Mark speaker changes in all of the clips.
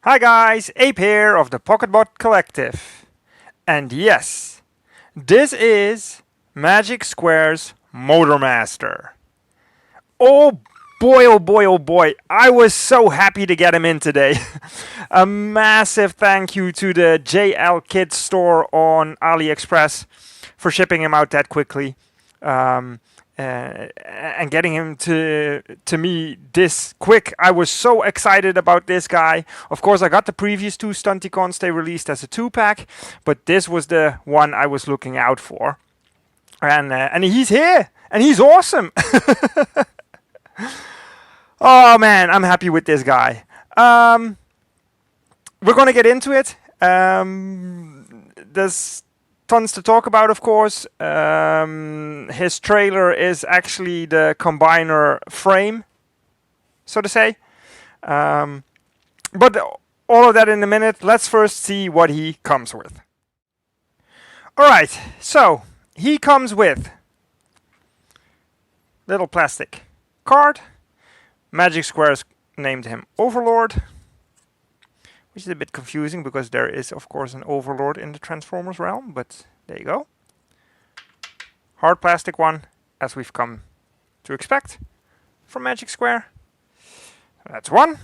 Speaker 1: Hi guys, Ape here of the Pocketbot Collective. And yes, this is MagicSquare's Motormaster. Oh boy, oh boy, oh boy, I was so happy to get him in today. A massive thank you to the JL Kids store on AliExpress for shipping him out that quickly. And getting him to me this quick. I was so excited about this guy. Of course, I got the previous two Stunticons they released as a 2-pack, but this was the one I was looking out for. And he's here, and he's awesome. Oh man, I'm happy with this guy. We're gonna get into it. There's tons to talk about, of course. His trailer is actually the combiner frame, so to say. But all of that in a minute. Let's first see what he comes with. Alright, so he comes with little plastic card. MagicSquare's named him Overlord, which is a bit confusing because there is, of course, an Overlord in the Transformers realm, but there you go. Hard plastic one, as we've come to expect from MagicSquare. That's one.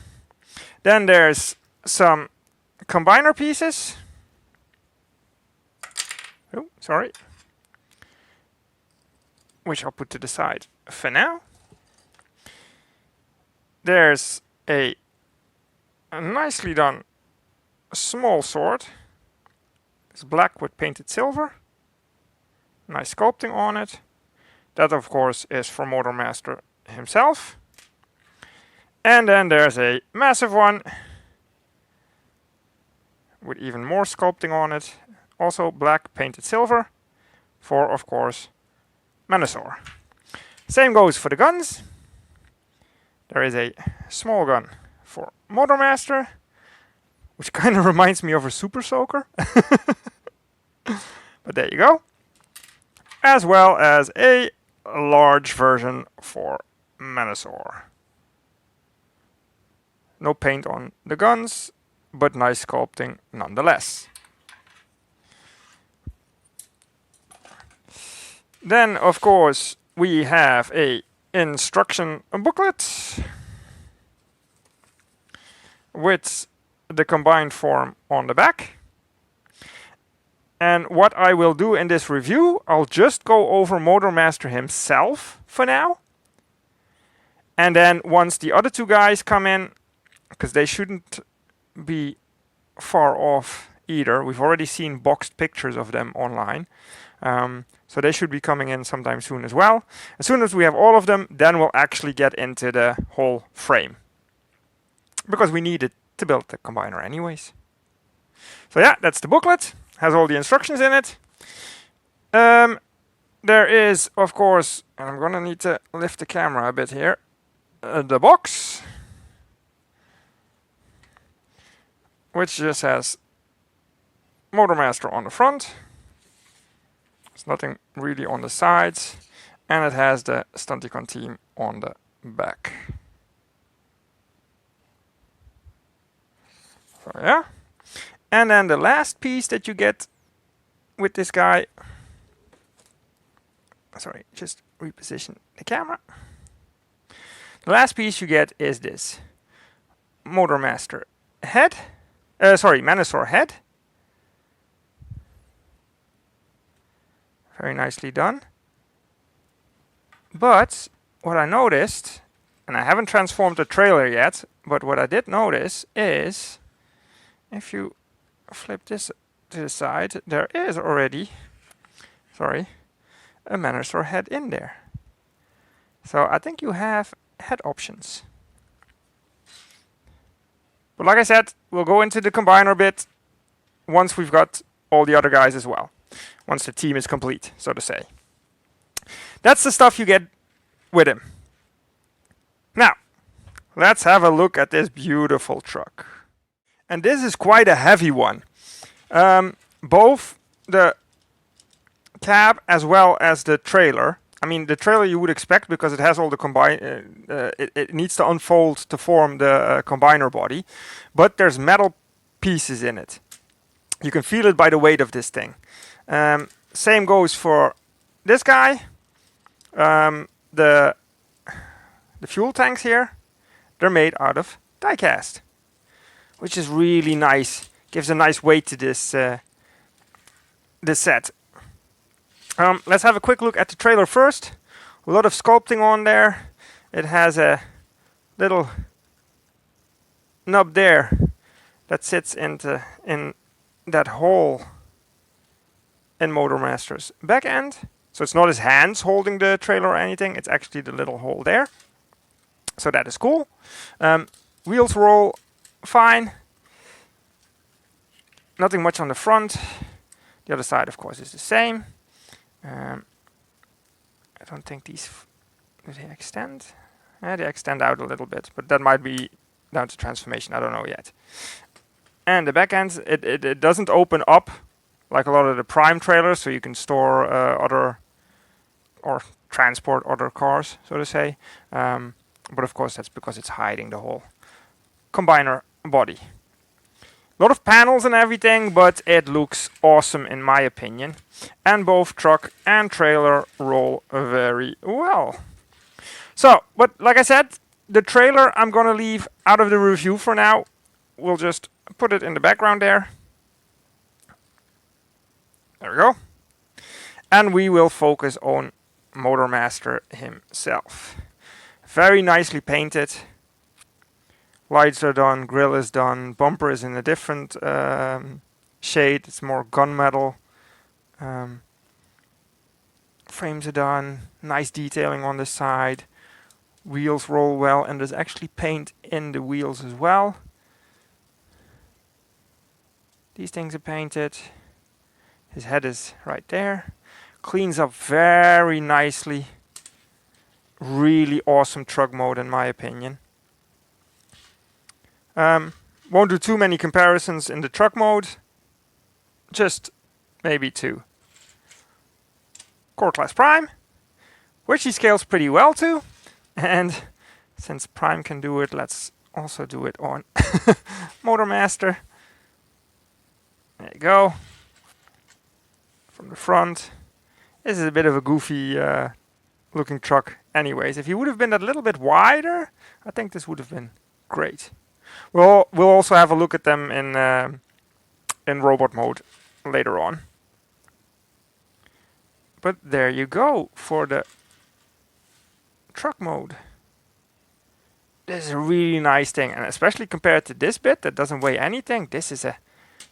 Speaker 1: Then there's some combiner pieces. Oh, sorry. Which I'll put to the side for now. There's a nicely done small sword. It's black with painted silver. Nice sculpting on it. That, of course, is from Motormaster himself. And then there's a massive one with even more sculpting on it. Also black painted silver for, of course, Manosaur. Same goes for the guns. There is a small gun for Motormaster, which kind of reminds me of a Super Soaker. But there you go. As well as a large version for Manosaur. No paint on the guns, but nice sculpting nonetheless. Then, of course, we have a instruction booklet with the combined form on the back. And what I will do in this review, I'll just go over Motormaster himself for now. And then once the other two guys come in, because they shouldn't be far off either. We've already seen boxed pictures of them online. So they should be coming in sometime soon as well. As soon as we have all of them, then we'll actually get into the whole frame. Because we need it to build the combiner anyways. So yeah, that's the booklet. Has all the instructions in it. There is, of course, and I'm gonna need to lift the camera a bit here, the box. Which just has Motormaster on the front. There's nothing really on the sides. And it has the Stunticon team on the back. So yeah. And then the last piece that you get with this guy. Sorry, just reposition the camera. The last piece you get is this Motormaster head. Manosaur head. Very nicely done. But what I noticed, and I haven't transformed the trailer yet, but what I did notice is if you flip this to the side, there is already, a Manosaur head in there. So I think you have head options. But like I said, we'll go into the combiner bit once we've got all the other guys as well. Once the team is complete, so to say. That's the stuff you get with him. Now, let's have a look at this beautiful truck. And this is quite a heavy one. Both the cab as well as the trailer I mean, the trailer you would expect because it has all the it needs to unfold to form the combiner body, but there's metal pieces in it. You can feel it by the weight of this thing. Same goes for this guy. The fuel tanks here, they're made out of die cast, which is really nice. Gives a nice weight to this this set. Let's have a quick look at the trailer first. A lot of sculpting on there. It has a little nub there that sits in that hole in Motormaster's back end. So it's not his hands holding the trailer or anything. It's actually the little hole there. So that is cool. Wheels roll fine. Nothing much on the front. The other side, of course, is the same. I don't think these do they extend. They extend out a little bit, but that might be down to transformation. I don't know yet. And the back end, it doesn't open up like a lot of the Prime trailers, so you can store other or transport other cars, so to say. But of course, that's because it's hiding the whole combiner body. A lot of panels and everything, but it looks awesome in my opinion. And both truck and trailer roll very well. So, but like I said, the trailer I'm gonna leave out of the review for now. We'll just put it in the background there. There we go. And we will focus on Motormaster himself. Very nicely painted. Lights are done, grille is done, bumper is in a different shade, it's more gunmetal. Frames are done, nice detailing on the side. Wheels roll well, and there's actually paint in the wheels as well. These things are painted. His head is right there. Cleans up very nicely. Really awesome truck mode in my opinion. Won't do too many comparisons in the truck mode. Just maybe two. Core Class Prime, which he scales pretty well to. And since Prime can do it, let's also do it on Motormaster. There you go. From the front. This is a bit of a goofy looking truck anyways. If he would have been a little bit wider, I think this would have been great. We'll also have a look at them in robot mode later on. But there you go for the truck mode. This is a really nice thing, and especially compared to this bit that doesn't weigh anything, this is a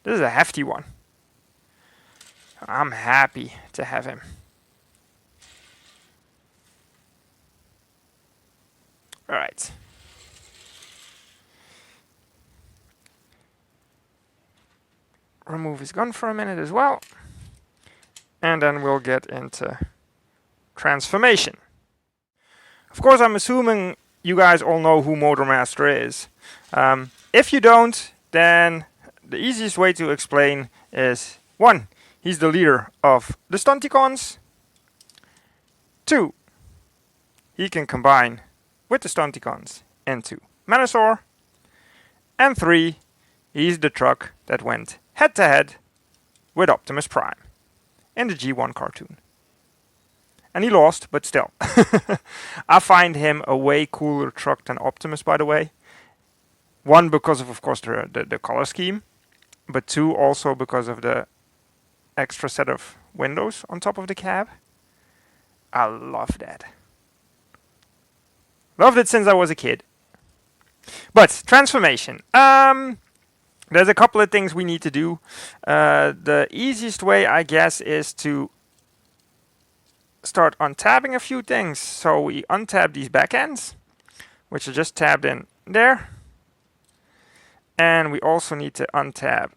Speaker 1: hefty one. I'm happy to have him. All right. Remove his gun for a minute as well. And then we'll get into transformation. Of course, I'm assuming you guys all know who Motormaster is. If you don't, then the easiest way to explain is 1. He's the leader of the Stunticons. 2. He can combine with the Stunticons into Menasor. And 3. He's the truck that went head-to-head with Optimus Prime in the G1 cartoon. And he lost, but still. I find him a way cooler truck than Optimus, by the way. 1, because of course, the color scheme. But 2, also because of the extra set of windows on top of the cab. I love that. Loved it since I was a kid. But, transformation. There's a couple of things we need to do. The easiest way, I guess, is to start untabbing a few things. So we untab these back ends, which are just tabbed in there. And we also need to untab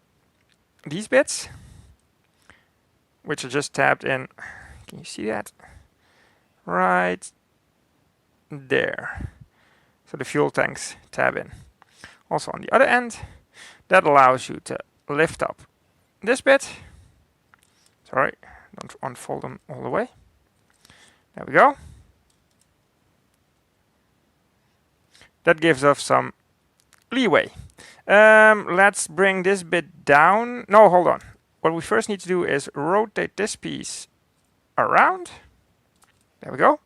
Speaker 1: these bits, which are just tabbed in. Can you see that? Right there. So the fuel tanks tab in. Also on the other end. That allows you to lift up this bit. Sorry, don't unfold them all the way. There we go. That gives us some leeway. Let's bring this bit down. No, hold on. What we first need to do is rotate this piece around. There we go.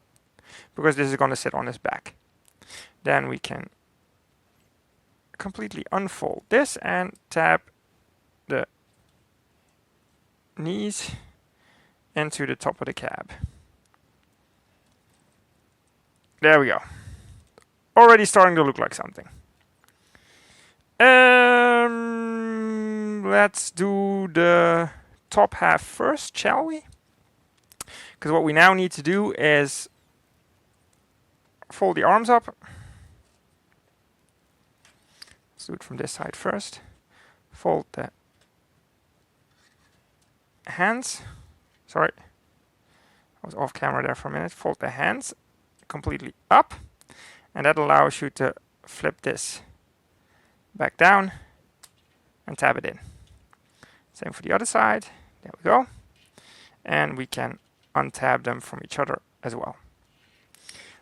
Speaker 1: Because this is going to sit on his back. Then we can completely unfold this and tab the knees into the top of the cab. There we go. Already starting to look like something. Let's do the top half first, shall we? Because what we now need to do is fold the arms up. Let's do it from this side first. Fold the hands. Sorry, I was off camera there for a minute. Fold the hands completely up. And that allows you to flip this back down and tab it in. Same for the other side. There we go. And we can untab them from each other as well.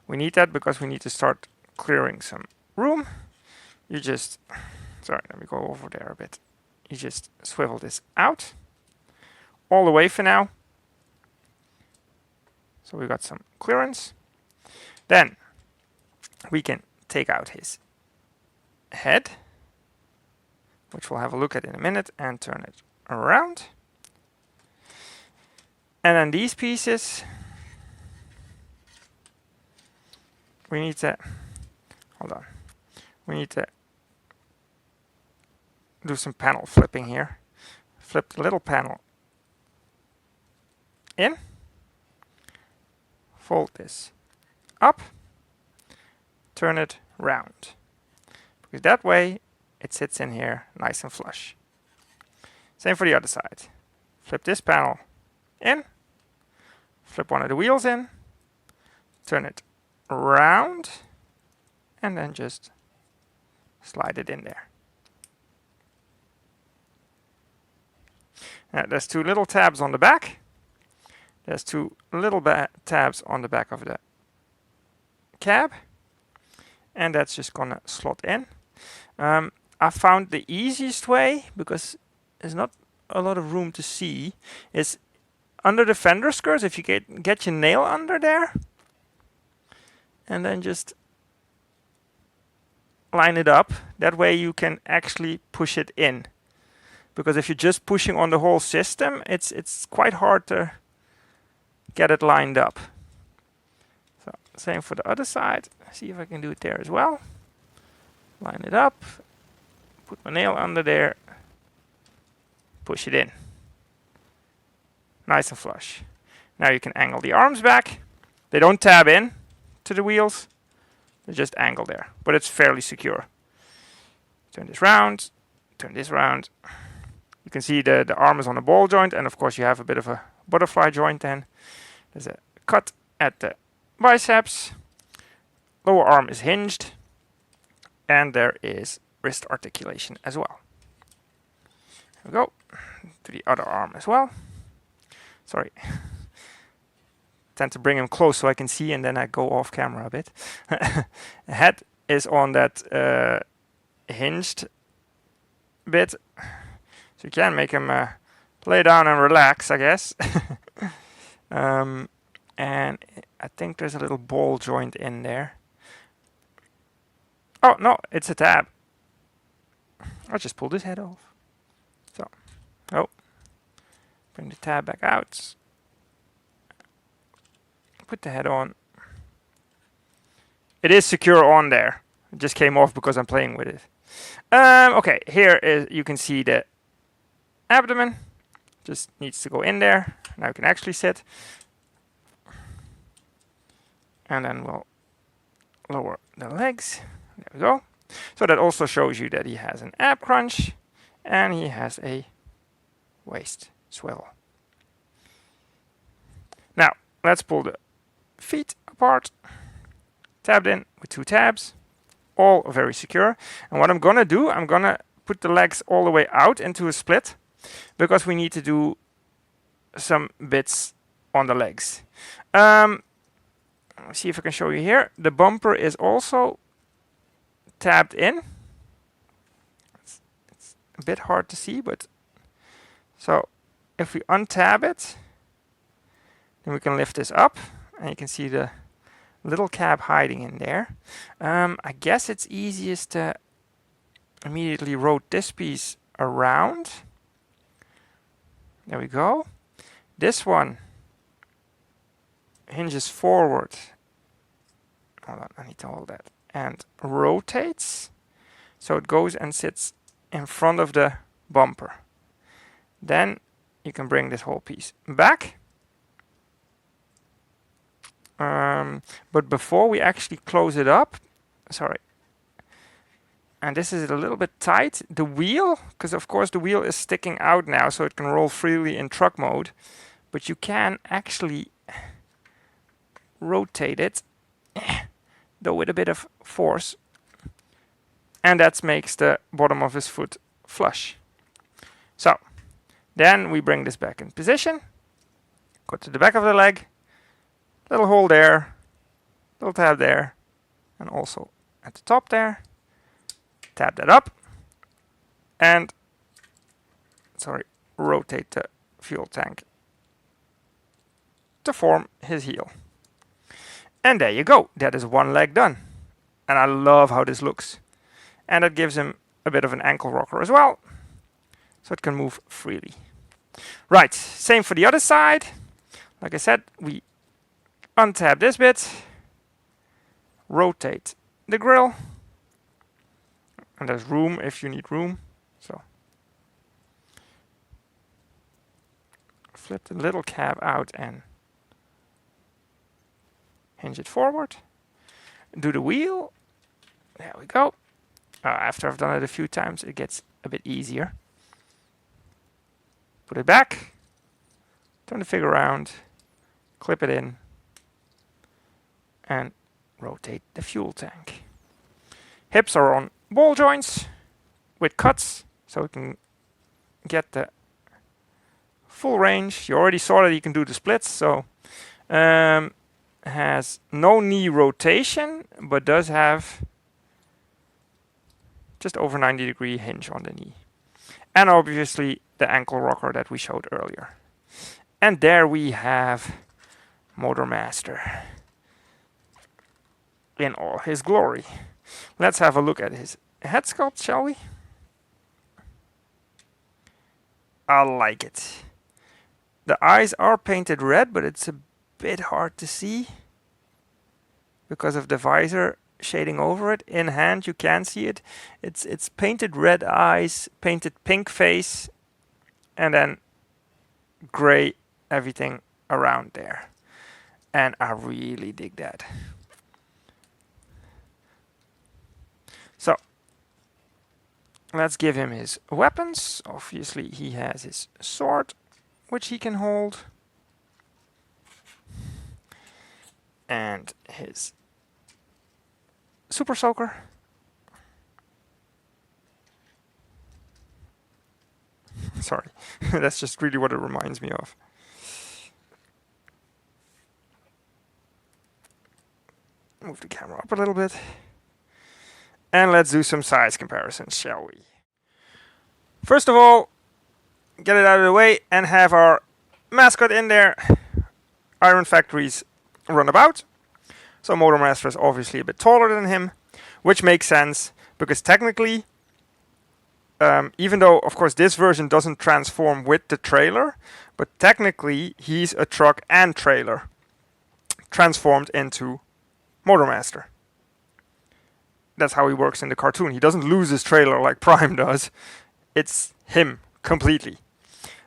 Speaker 1: We need that because we need to start clearing some room. You just, sorry, let me go over there a bit. You just swivel this out all the way for now. So we got some clearance. Then we can take out his head, which we'll have a look at in a minute, and turn it around. And then these pieces, we need to, hold on, we need to do some panel flipping here. Flip the little panel in, fold this up, turn it round, because that way it sits in here nice and flush. Same for the other side. Flip this panel in, flip one of the wheels in, turn it around, and then just slide it in there. Now, there's two little tabs on the back. There's two little tabs on the back of the cab. And that's just gonna slot in. I found the easiest way, because there's not a lot of room to see, is under the fender skirts. If you get your nail under there, and then just line it up. That way you can actually push it in. Because if you're just pushing on the whole system, it's quite hard to get it lined up. So same for the other side. See if I can do it there as well. Line it up, put my nail under there, push it in. Nice and flush. Now you can angle the arms back. They don't tab in to the wheels. They just angle there, but it's fairly secure. Turn this round, turn this round. You can see the arm is on a ball joint, and of course you have a bit of a butterfly joint then. There's a cut at the biceps. Lower arm is hinged, and there is wrist articulation as well. There we go. To the other arm as well. Sorry. Tend to bring him close so I can see, and then I go off camera a bit. The head is on that hinged bit, so you can make him lay down and relax, I guess. And I think there's a little ball joint in there. Oh no, it's a tab. I'll just pull this head off. So, oh, bring the tab back out. Put the head on. It is secure on there. It just came off because I'm playing with it. Okay, here is, you can see the abdomen. Just needs to go in there. Now you can actually sit. And then we'll lower the legs. There we go. So that also shows you that he has an ab crunch and he has a waist swivel. Now, let's pull the feet apart. Tabbed in with two tabs. All very secure. And what I'm going to do, I'm going to put the legs all the way out into a split, because we need to do some bits on the legs. Let's see if I can show you here. The bumper is also tabbed in. It's a bit hard to see, but so if we untab it, then we can lift this up, and you can see the little cab hiding in there. I guess it's easiest to immediately rotate this piece around. There we go. This one hinges forward. Hold on, I need to hold that. And rotates. So it goes and sits in front of the bumper. Then you can bring this whole piece back. But before we actually close it up, sorry, and this is a little bit tight, the wheel, because of course the wheel is sticking out now, so it can roll freely in truck mode, but you can actually rotate it, though with a bit of force, and that makes the bottom of his foot flush. So then we bring this back in position, go to the back of the leg, little hole there, little tab there, and also at the top there. Tab that up, and rotate the fuel tank to form his heel. And there you go. That is one leg done. And I love how this looks. And it gives him a bit of an ankle rocker as well, so it can move freely. Right, same for the other side. Like I said, we untab this bit, rotate the grill, and there's room if you need room. So flip the little cab out and hinge it forward. Do the wheel. There we go. After I've done it a few times, it gets a bit easier. Put it back. Turn the figure around. Clip it in. And rotate the fuel tank. Hips are on ball joints with cuts, so we can get the full range. You already saw that you can do the splits, so has no knee rotation, but does have just over 90-degree hinge on the knee. And obviously the ankle rocker that we showed earlier. And there we have Motormaster in all his glory. Let's have a look at his head sculpt, shall we? I like it. The eyes are painted red, but it's a bit hard to see because of the visor shading over it. In hand, you can see it. It's painted red eyes, painted pink face, and then gray everything around there. And I really dig that. So let's give him his weapons. Obviously he has his sword, which he can hold, and his super soaker. Sorry, that's just really what it reminds me of. Move the camera up a little bit. And let's do some size comparisons, shall we? First of all, get it out of the way and have our mascot in there. Iron Factory's runabout. So Motormaster is obviously a bit taller than him, which makes sense because technically, even though of course this version doesn't transform with the trailer, but technically he's a truck and trailer transformed into Motormaster. That's how he works in the cartoon. He doesn't lose his trailer like Prime does. It's him completely.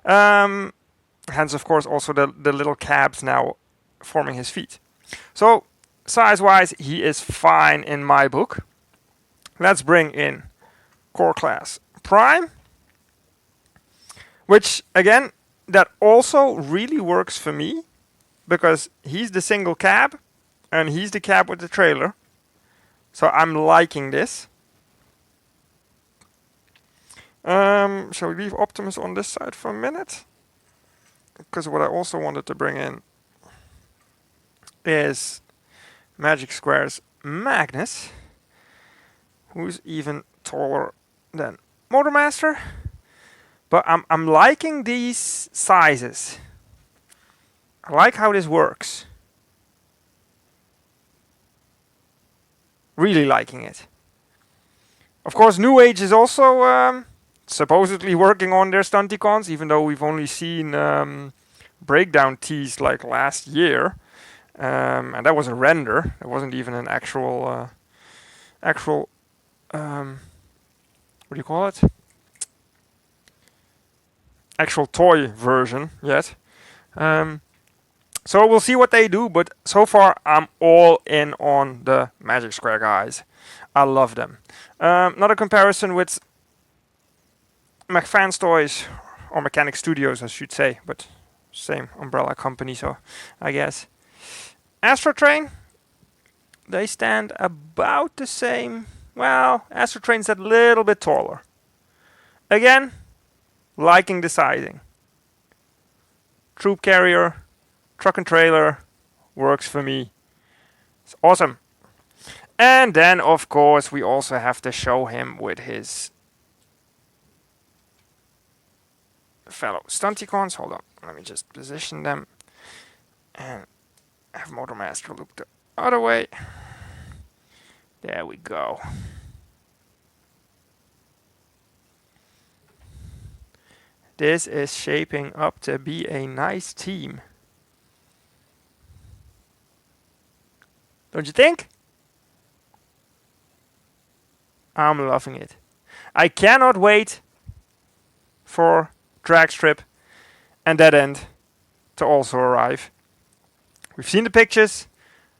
Speaker 1: Hence, of course, also the little cabs now forming his feet. So, size-wise, he is fine in my book. Let's bring in Core Class Prime. Which, again, that also really works for me. Because he's the single cab. And he's the cab with the trailer. So I'm liking this. Shall we leave Optimus on this side for a minute? Because what I also wanted to bring in is MagicSquare's Magnus, who's even taller than Motormaster. But I'm liking these sizes. I like how this works. Really liking it. Of course, New Age is also supposedly working on their Stunticons, even though we've only seen breakdown tees like last year. And that was a render. It wasn't even an actual what do you call it? Actual toy version yet. So we'll see what they do, but so far I'm all in on the MagicSquare guys. I love them. Not a comparison with McFans Toys, or Mechanic Studios I should say, but same umbrella company, so I guess. Astro Train, they stand about the same. Well, Astro Train's a little bit taller. Again, liking the sizing. Troop carrier, truck and trailer, works for me. It's awesome. And then, of course, we also have to show him with his fellow Stunticons. Hold on, let me just position them and have Motormaster look the other way. There we go. This is shaping up to be a nice team. Don't you think? I'm loving it. I cannot wait for Dragstrip and Dead End to also arrive. We've seen the pictures.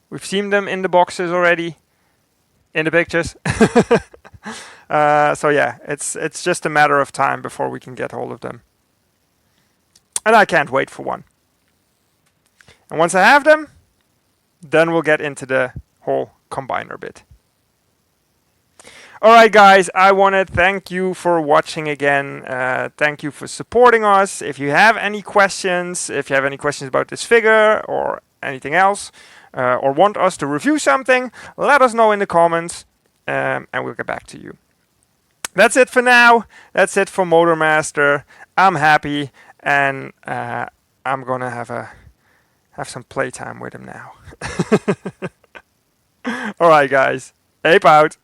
Speaker 1: We've seen them in the boxes already. In the pictures. So yeah, it's just a matter of time before we can get hold of them. And I can't wait for one. And once I have them, then we'll get into the whole combiner bit. Alright guys, I want to thank you for watching again. Thank you for supporting us. If you have any questions, about this figure or anything else, or want us to review something, let us know in the comments, and we'll get back to you. That's it for now. That's it for Motormaster. I'm happy, and I'm gonna have some playtime with him now. Alright guys, ape out.